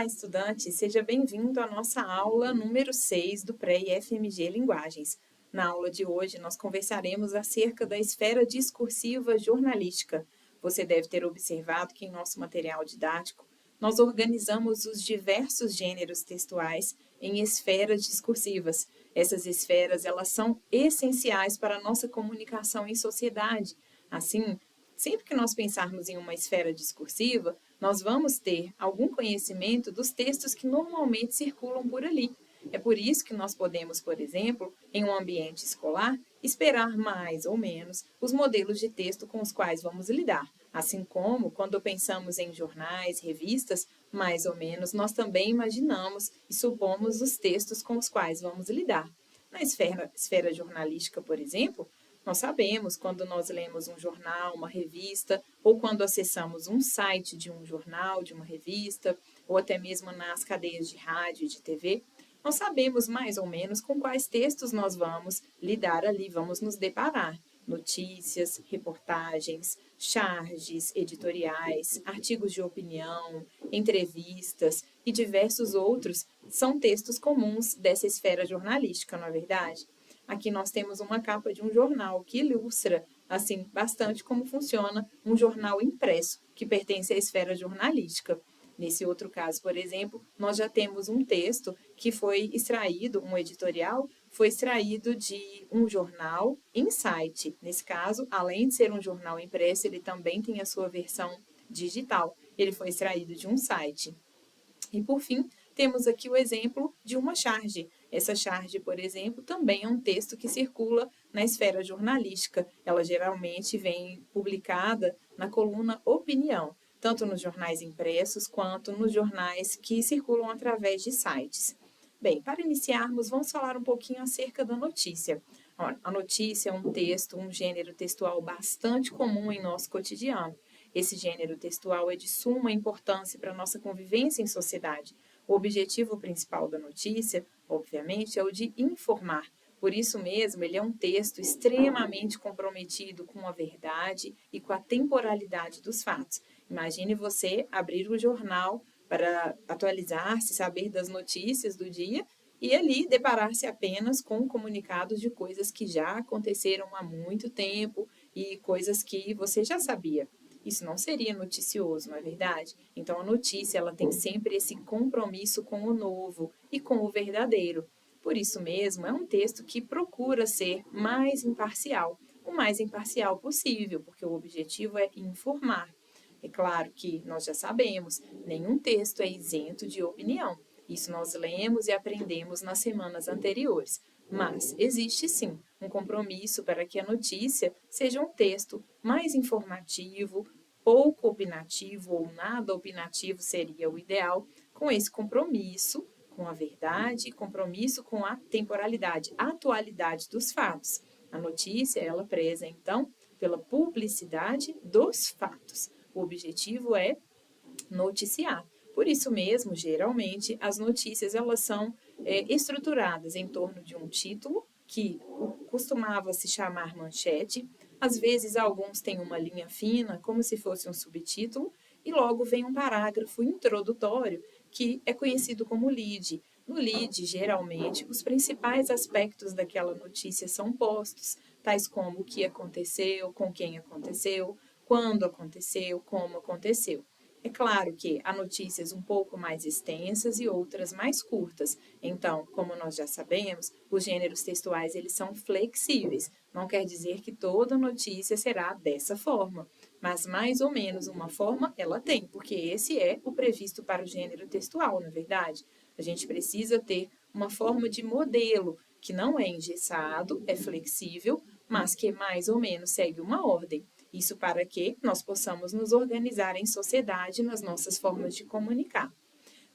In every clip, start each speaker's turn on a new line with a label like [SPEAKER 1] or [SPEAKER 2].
[SPEAKER 1] Olá, estudante! Seja bem-vindo à nossa aula número 6 do Pré-IFMG Linguagens. Na aula de hoje, nós conversaremos acerca da esfera discursiva jornalística. Você deve ter observado que em nosso material didático, nós organizamos os diversos gêneros textuais em esferas discursivas. Essas esferas, elas são essenciais para a nossa comunicação em sociedade. Assim, sempre que nós pensarmos em uma esfera discursiva, nós vamos ter algum conhecimento dos textos que normalmente circulam por ali. É por isso que nós podemos, por exemplo, em um ambiente escolar, esperar mais ou menos os modelos de texto com os quais vamos lidar. Assim como, quando pensamos em jornais, revistas, mais ou menos, nós também imaginamos e supomos os textos com os quais vamos lidar. Na esfera jornalística, por exemplo, nós sabemos quando nós lemos um jornal, uma revista, ou quando acessamos um site de um jornal, de uma revista, ou até mesmo nas cadeias de rádio e de TV, nós sabemos mais ou menos com quais textos nós vamos lidar ali, vamos nos deparar. Notícias, reportagens, charges editoriais, artigos de opinião, entrevistas e diversos outros são textos comuns dessa esfera jornalística, não é verdade? Aqui nós temos uma capa de um jornal que ilustra, assim, bastante como funciona um jornal impresso, que pertence à esfera jornalística. Nesse outro caso, por exemplo, nós já temos um texto que foi extraído, um editorial, foi extraído de um jornal em site. Nesse caso, além de ser um jornal impresso, ele também tem a sua versão digital. Ele foi extraído de um site. E, por fim, temos aqui o exemplo de uma charge. Essa charge, por exemplo, também é um texto que circula na esfera jornalística. Ela geralmente vem publicada na coluna Opinião, tanto nos jornais impressos quanto nos jornais que circulam através de sites. Bem, para iniciarmos, vamos falar um pouquinho acerca da notícia. A notícia é um texto, um gênero textual bastante comum em nosso cotidiano. Esse gênero textual é de suma importância para a nossa convivência em sociedade. O objetivo principal da notícia, obviamente, é o de informar. Por isso mesmo, ele é um texto extremamente comprometido com a verdade e com a temporalidade dos fatos. Imagine você abrir o jornal para atualizar-se, saber das notícias do dia e ali deparar-se apenas com comunicados de coisas que já aconteceram há muito tempo e coisas que você já sabia. Isso não seria noticioso, não é verdade? Então, a notícia ela tem sempre esse compromisso com o novo e com o verdadeiro. Por isso mesmo, é um texto que procura ser mais imparcial, o mais imparcial possível, porque o objetivo é informar. É claro que nós já sabemos, nenhum texto é isento de opinião. Isso nós lemos e aprendemos nas semanas anteriores. Mas existe sim um compromisso para que a notícia seja um texto mais informativo, pouco opinativo ou nada opinativo seria o ideal, com esse compromisso com a verdade, compromisso com a temporalidade, a atualidade dos fatos. A notícia, ela preza, então, pela publicidade dos fatos. O objetivo é noticiar. Por isso mesmo, geralmente, as notícias elas são estruturadas em torno de um título, que costumava se chamar manchete. Às vezes, alguns têm uma linha fina, como se fosse um subtítulo, e logo vem um parágrafo introdutório, que é conhecido como lead. No lead, geralmente, os principais aspectos daquela notícia são postos, tais como o que aconteceu, com quem aconteceu, quando aconteceu, como aconteceu. É claro que há notícias um pouco mais extensas e outras mais curtas. Então, como nós já sabemos, os gêneros textuais eles são flexíveis. Não quer dizer que toda notícia será dessa forma, mas mais ou menos uma forma ela tem, porque esse é o previsto para o gênero textual, na verdade. A gente precisa ter uma forma de modelo que não é engessado, é flexível, mas que mais ou menos segue uma ordem. Isso para que nós possamos nos organizar em sociedade nas nossas formas de comunicar.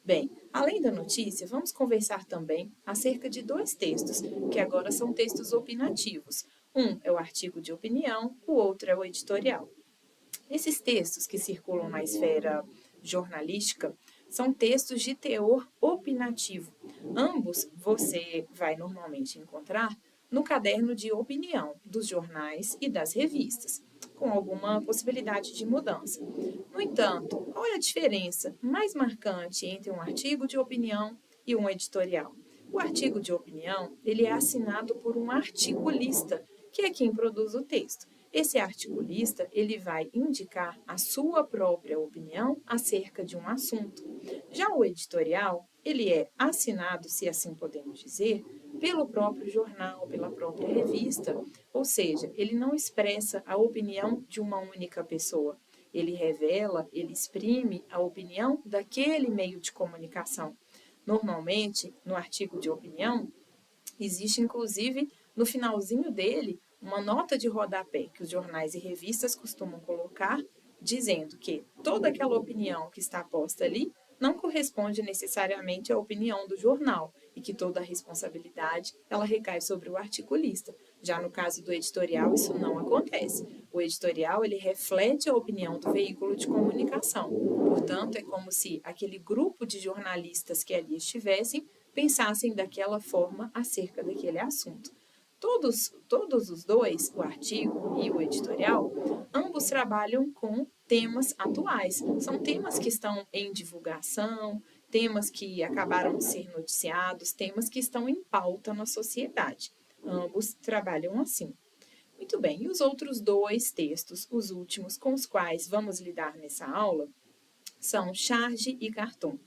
[SPEAKER 1] Bem, além da notícia, vamos conversar também acerca de dois textos, que agora são textos opinativos. Um é o artigo de opinião, o outro é o editorial. Esses textos que circulam na esfera jornalística são textos de teor opinativo. Ambos você vai normalmente encontrar no caderno de opinião dos jornais e das revistas. com alguma possibilidade de mudança. No entanto, qual é a diferença mais marcante entre um artigo de opinião e um editorial? O artigo de opinião, ele é assinado por um articulista, que é quem produz o texto. Esse articulista, ele vai indicar a sua própria opinião acerca de um assunto. Já o editorial, ele é assinado, se assim podemos dizer, pelo próprio jornal, pela própria revista, ou seja, ele não expressa a opinião de uma única pessoa. Ele revela, ele exprime a opinião daquele meio de comunicação. Normalmente, no artigo de opinião, existe inclusive no finalzinho dele uma nota de rodapé que os jornais e revistas costumam colocar, dizendo que toda aquela opinião que está posta ali não corresponde necessariamente à opinião do jornal e que toda a responsabilidade ela recai sobre o articulista. Já no caso do editorial, isso não acontece. O editorial ele reflete a opinião do veículo de comunicação. Portanto, é como se aquele grupo de jornalistas que ali estivessem pensassem daquela forma acerca daquele assunto. Todos os dois, o artigo e o editorial, ambos trabalham com temas atuais. São temas que estão em divulgação, temas que acabaram de ser noticiados, temas que estão em pauta na sociedade. Ambos trabalham assim. Muito bem, e os outros dois textos, os últimos com os quais vamos lidar nessa aula, são Charge e Cartoon.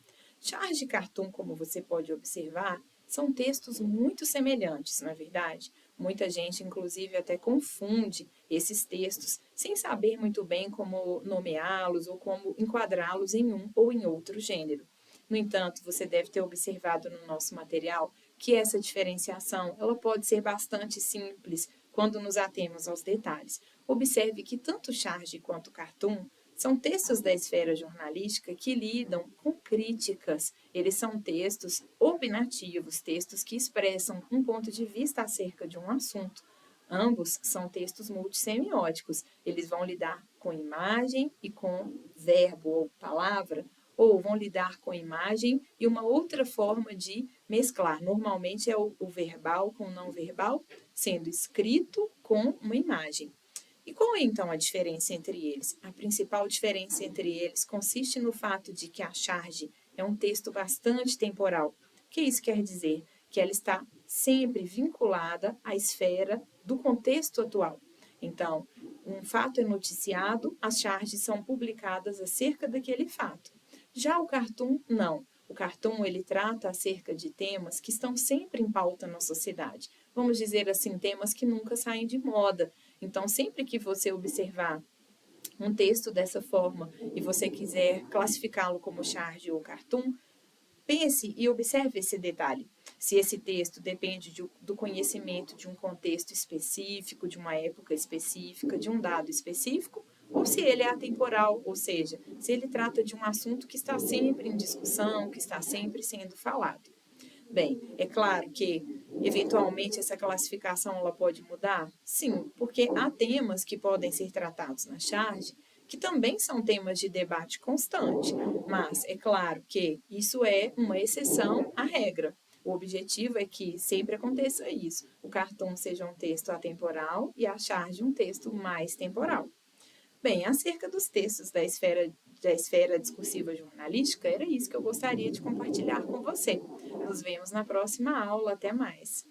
[SPEAKER 1] Charge e Cartoon, como você pode observar, são textos muito semelhantes, não é verdade? Muita gente, inclusive, até confunde esses textos sem saber muito bem como nomeá-los ou como enquadrá-los em um ou em outro gênero. No entanto, você deve ter observado no nosso material que essa diferenciação ela pode ser bastante simples quando nos atemos aos detalhes. Observe que tanto Charge quanto Cartoon são textos da esfera jornalística que lidam com críticas. Eles são textos opinativos, textos que expressam um ponto de vista acerca de um assunto. Ambos são textos multissemióticos. Eles vão lidar com imagem e com verbo ou palavra, ou vão lidar com imagem e uma outra forma de mesclar. Normalmente é o verbal com o não verbal, sendo escrito com uma imagem. E qual é então a diferença entre eles? A principal diferença entre eles consiste no fato de que a charge é um texto bastante temporal. O que isso quer dizer? Que ela está sempre vinculada à esfera do contexto atual. Então, um fato é noticiado, as charges são publicadas acerca daquele fato. Já o Cartoon, não. O Cartoon, ele trata acerca de temas que estão sempre em pauta na sociedade. Vamos dizer assim, temas que nunca saem de moda. Então, sempre que você observar um texto dessa forma e você quiser classificá-lo como charge ou cartoon, pense e observe esse detalhe. Se esse texto depende do conhecimento de um contexto específico, de uma época específica, de um dado específico, ou se ele é atemporal, ou seja, se ele trata de um assunto que está sempre em discussão, que está sempre sendo falado. Bem, é claro que, eventualmente, essa classificação ela pode mudar? Sim, porque há temas que podem ser tratados na charge que também são temas de debate constante, mas é claro que isso é uma exceção à regra. O objetivo é que sempre aconteça isso. O cartoon seja um texto atemporal e a charge um texto mais temporal. Bem, acerca dos textos da esfera discursiva jornalística, era isso que eu gostaria de compartilhar com você. Nos vemos na próxima aula. Até mais!